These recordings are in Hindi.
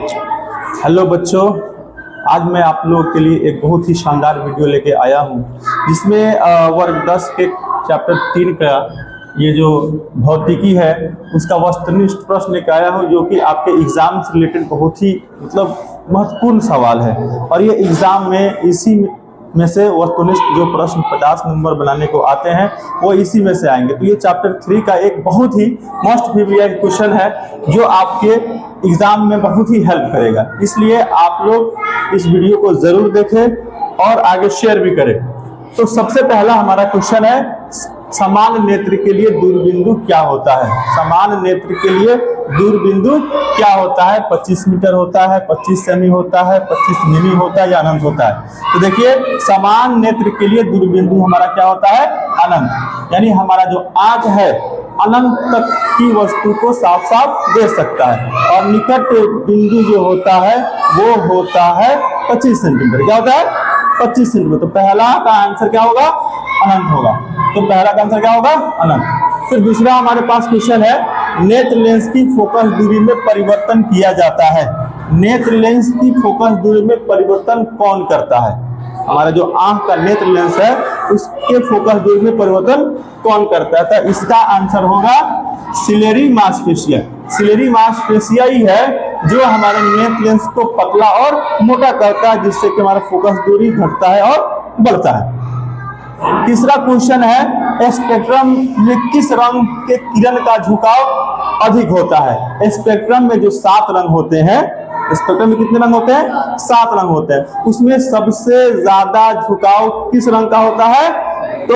हेलो बच्चों, आज मैं आप लोगों के लिए एक बहुत ही शानदार वीडियो लेके आया हूँ जिसमें वर्ग 10 के चैप्टर 3 का ये जो भौतिकी है उसका वस्तुनिष्ठ प्रश्न लेके आया हूँ, जो कि आपके एग्जाम से रिलेटेड बहुत ही महत्वपूर्ण सवाल है। और ये एग्जाम में इसी में से वस्तुनिष्ठ जो प्रश्न 50 नंबर बनाने को आते हैं वो इसी में से आएंगे। तो ये चैप्टर 3 का एक बहुत ही मोस्ट प्रीवियस क्वेश्चन है जो आपके एग्जाम में बहुत ही हेल्प करेगा, इसलिए आप लोग इस वीडियो को जरूर देखें और आगे शेयर भी करें। तो सबसे पहला हमारा क्वेश्चन है, समान नेत्र के लिए दूरबिंदु क्या होता है? समान नेत्र के लिए दूरबिंदु क्या होता है? 25 मीटर होता है, 25 सेमी होता है, 25 मिमी होता है या अनंत होता है? तो देखिए, समान नेत्र के लिए दूरबिंदु हमारा क्या होता है? अनंत। यानी हमारा जो आंख है अनंत तक की वस्तु को साफ साफ देख सकता है, और निकट बिंदु जो होता है वो होता है 25 सेंटीमीटर। क्या होता है? 25 सेंटीमीटर। तो पहला का आंसर क्या होगा? अनंत होगा। तो पहला का आंसर क्या होगा? अनंत। फिर दूसरा हमारे पास क्वेश्चन है, नेत्र लेंस की फोकस दूरी में परिवर्तन किया जाता है। नेत्र लेंस की फोकस दूरी में परिवर्तन कौन करता है? हमारा जो आंख का नेत्र लेंस है उसके फोकस दूरी में परिवर्तन कौन करता है? तो इसका आंसर होगा सिलेरी मास्पेशिया। सिलेरी मास्पेशिया ही है जो हमारे नेत्र लेंस को पतला और मोटा करता है, जिससे कि हमारा फोकस दूरी घटता है और बढ़ता है। तीसरा क्वेश्चन है, स्पेक्ट्रम में किस रंग के किरण का झुकाव अधिक होता है? स्पेक्ट्रम में जो 7 रंग होते हैं, स्पेक्ट्रम में कितने रंग होते हैं? 7 रंग होते हैं। उसमें सबसे ज्यादा झुकाव किस रंग का होता है? तो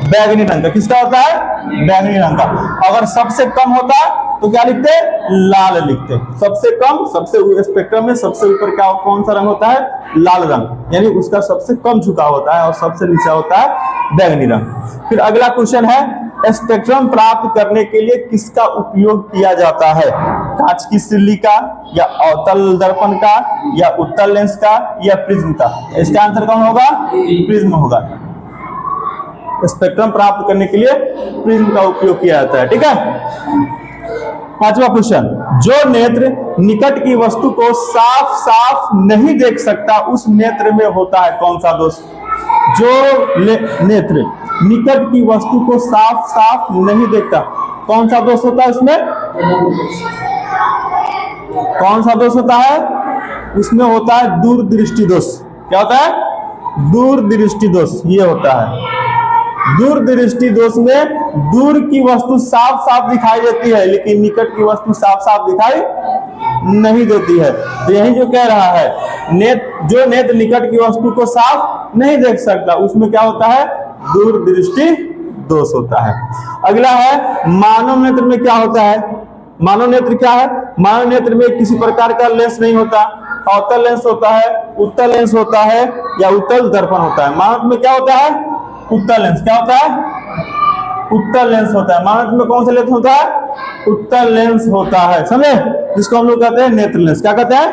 बैगनी रंग का। किसका होता है? बैगनी रंग का। अगर सबसे कम होता है तो क्या लिखते हैं? लाल लिखते हैं। सबसे कम, सबसे स्पेक्ट्रम में सबसे ऊपर क्या कौन सा रंग होता है? लाल रंग, यानी उसका सबसे कम झुकाव होता है, और सबसे नीचे होता है बैगनी रंग। फिर अगला क्वेश्चन है, स्पेक्ट्रम प्राप्त करने के लिए किसका उपयोग किया जाता है? कांच की सिल्ली का, या अवतल दर्पण का, या उत्तल लेंस का, या प्रिज्म का? इसका आंसर कौन होगा? प्रिज्म होगा। स्पेक्ट्रम प्राप्त करने के लिए प्रिज्म का उपयोग किया जाता है। ठीक है। पांचवा क्वेश्चन, जो नेत्र निकट की वस्तु को साफ साफ नहीं देख सकता उस नेत्र में होता है कौन सा दोष? जो नेत्र निकट की वस्तु को साफ साफ नहीं देखता, कौन सा दोष होता है उसमें? कौन सा दोष होता है? उसमें होता है दूरदृष्टि दोष। क्या होता है? दूरदृष्टि दोष। ये होता है दूरदृष्टि दोष में दूर की वस्तु साफ साफ दिखाई देती है, लेकिन निकट की वस्तु साफ साफ दिखाई नहीं देती है। तो यही जो कह रहा है, जो नेत्र निकट की वस्तु को साफ नहीं देख सकता उसमें क्या होता है? दूरदृष्टि दोष होता है। अगला है, मानव नेत्र में क्या होता है? मानव नेत्र क्या है? मानव नेत्र में किसी प्रकार का लेंस नहीं होता। अवतल लेंस होता है, उत्तल लेंस होता है, या उत्तल दर्पण होता है। मानव में क्या होता है? उत्तल लेंस। क्या होता है? उत्तल लेंस होता है। मानव में कौन सा लेंस होता है? उत्तल लेंस होता है, समझे? जिसको हम लोग कहते हैं नेत्र लेंस। क्या कहते हैं?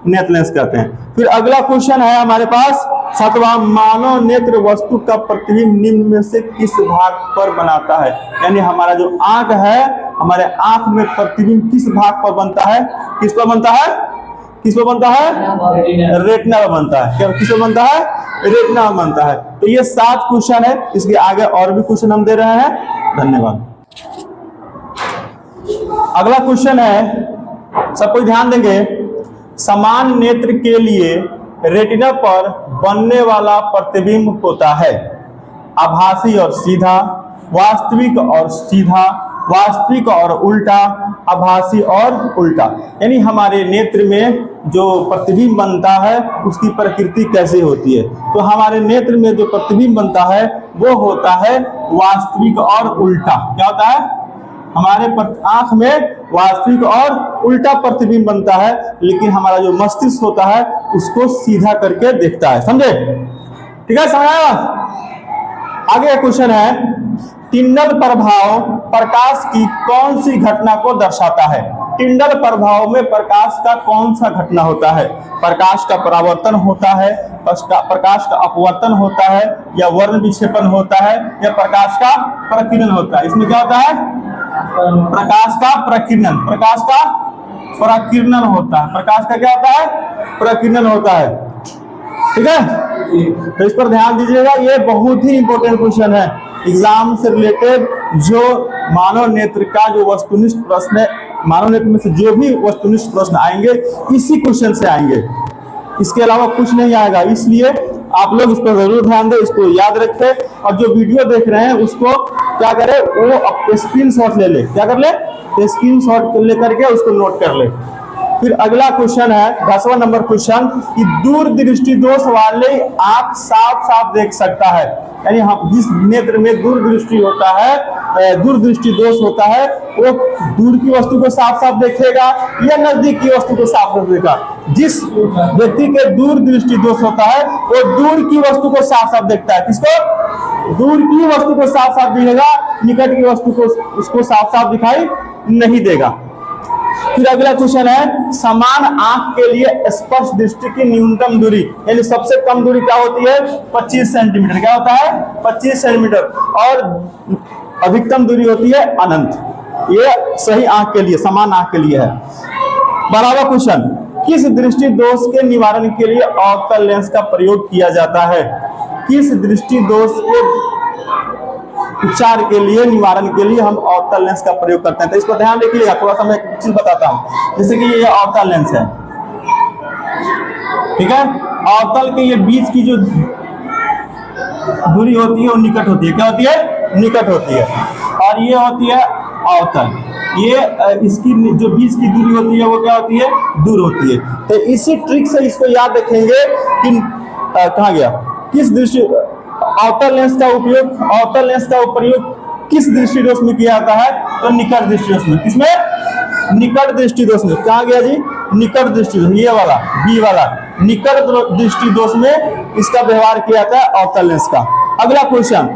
नेत्र लेंस कहते हैं। फिर अगला क्वेश्चन है हमारे पास, 7वां, मानव नेत्र वस्तु का प्रतिबिंब निम्न में से किस भाग पर बनाता है? यानी हमारा जो आंख है, हमारे आंख में प्रतिबिंब किस भाग पर बनता है? किस पर बनता है? किस पर बनता है? रेटिना पर बनता है। क्या किस पर बनता है? रेटिना पर बनता है। तो ये 7 क्वेश्चन है। इसके आगे और भी क्वेश्चन हम दे रहे हैं। धन्यवाद। अगला क्वेश्चन है, सब कोई ध्यान देंगे, समान नेत्र के लिए रेटिना पर बनने वाला प्रतिबिंब होता है आभासी और सीधा, वास्तविक और सीधा, वास्तविक और उल्टा, आभासी और उल्टा। यानी हमारे नेत्र में जो प्रतिबिंब बनता है उसकी प्रकृति कैसे होती है? तो हमारे नेत्र में जो प्रतिबिंब बनता है वो होता है वास्तविक और उल्टा। क्या होता है? हमारे आंख में वास्तविक और उल्टा प्रतिबिंब बनता है, लेकिन हमारा जो मस्तिष्क होता है उसको सीधा करके देखता है। समझे? ठीक है, समझाया? आगे क्वेश्चन है, टिंडल प्रभाव प्रकाश की कौन सी घटना को दर्शाता है? टिंडल प्रभाव में प्रकाश का कौन सा घटना होता है? प्रकाश का परावर्तन होता है, प्रकाश का अपवर्तन होता है, या वर्ण विक्षेपण होता है, या प्रकाश का प्रकीर्णन होता है? इसमें क्या होता है? प्रकाश का प्रकीर्णन। प्रकाश का प्रकीर्णन होता है। प्रकाश का क्या होता है? प्रकीर्णन होता है। ठीक है, तो इस पर ध्यान दीजिएगा, ये बहुत ही इंपॉर्टेंट क्वेश्चन है एग्जाम से रिलेटेड। जो मानव नेत्र का जो वस्तुनिष्ठ प्रश्न है, मानव नेत्र में से जो भी वस्तुनिष्ठ प्रश्न आएंगे इसी क्वेश्चन से आएंगे, इसके अलावा कुछ नहीं आएगा। इसलिए आप लोग इस पर जरूर ध्यान दें, इसको याद रखें, और जो वीडियो देख रहे हैं उसको क्या करें, वो स्क्रीनशॉट ले ले। क्या कर ले? स्क्रीनशॉट लेकर के उसको नोट कर ले। फिर अगला क्वेश्चन है 10वां नंबर क्वेश्चन कि दूरदृष्टि दोष वाले आंख साफ साफ देख सकता है, यानी हम जिस नेत्र में दूरदृष्टि होता है, दूरदृष्टि दोष होता है, वो दूर की वस्तु को साफ साफ देखेगा या नजदीक की वस्तु को साफ साफ देखेगा। जिस व्यक्ति के दूरदृष्टि दोष होता है वो दूर की वस्तु को साफ साफ देखता है। किसको? दूर की वस्तु को साफ साफ दिखेगा, निकट की वस्तु को उसको साफ साफ दिखाई नहीं देगा। फिर अगला क्वेश्चन है समान आंख के लिए स्पर्श दृष्टि की न्यूनतम दूरी, यानी सबसे कम दूरी क्या होती है? 25 सेंटीमीटर। क्या होता है? 25 सेंटीमीटर। और अधिकतम दूरी होती है अनंत। ये सही आंख के लिए, समान आंख के लिए है। 12वां क्वेश्चन, किस दृष्टि दोष के निवारण के लिए अवतल लेंस का प्रयोग किया जाता है? किस दृष्टि दोष के उपचार के लिए, निवारण के लिए हम अवतल लेंस का प्रयोग करते हैं? तो इस पर ध्यान रखिएगा। थोड़ा सा मैं एक चीज बताता हूं, जैसे कि ये अवतल लेंस है, ठीक है। अवतल के ये बीच की जो दूरी होती है वो निकट होती है। क्या होती है? निकट होती है। और ये होती है अवतल, ये इसकी जो बीच की दूरी होती है वो क्या होती है? दूर होती है। तो इसी ट्रिक से इसको याद रखेंगे कि कहाँ गया, किस दृष्टि अवतल लेंस का उपयोग, अवतल लेंस का प्रयोग किस दृष्टि दोष में किया जाता है? तो निकट दृष्टि दोष में। किसमें? निकट दृष्टि दोष में। कहाँ गया जी? निकट दृष्टि दोष, ये वाला बी वाला, निकट दृष्टि दोष में इसका व्यवहार किया जाता है अवतल लेंस का। अगला क्वेश्चन,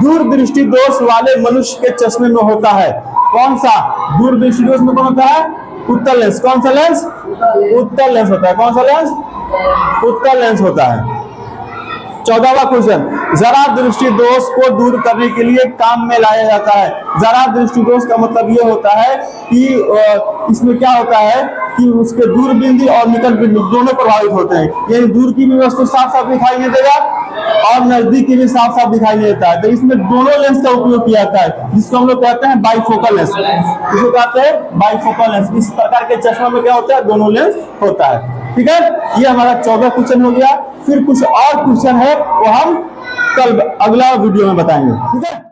दूरदृष्टि दोष वाले मनुष्य के चश्मे में होता है कौन सा? दूरदृष्टि दोष में कौन होता है? उत्तल लेंस। कौन सा लेंस? उत्तल लेंस होता है। कौन सा लेंस? उत्तल लेंस होता है। 14वां क्वेश्चन, जरा दृष्टि दोष को दूर करने के लिए काम में लाया जाता है। जरा दृष्टि दोष का मतलब ये होता है कि इसमें क्या होता है कि उसके दूर बिंदु और निकट बिंदु दोनों प्रभावित होते हैं, यानी दूर की भी वस्तु साफ साफ दिखाई नहीं देगा और नजदीक की भी साफ साफ दिखाई नहीं देता है। तो इसमें दोनों लेंस का उपयोग किया जाता है, जिसको हम लोग कहते हैं बाइफोकल लेंस। इसको कहते हैं बाइफोकल लेंस। इस प्रकार के चश्मा में क्या होता है? दोनों लेंस होता है। ठीक है, ये हमारा 14 क्वेश्चन हो गया। फिर कुछ और क्वेश्चन है वो हम कल अगला वीडियो में बताएंगे। ठीक है।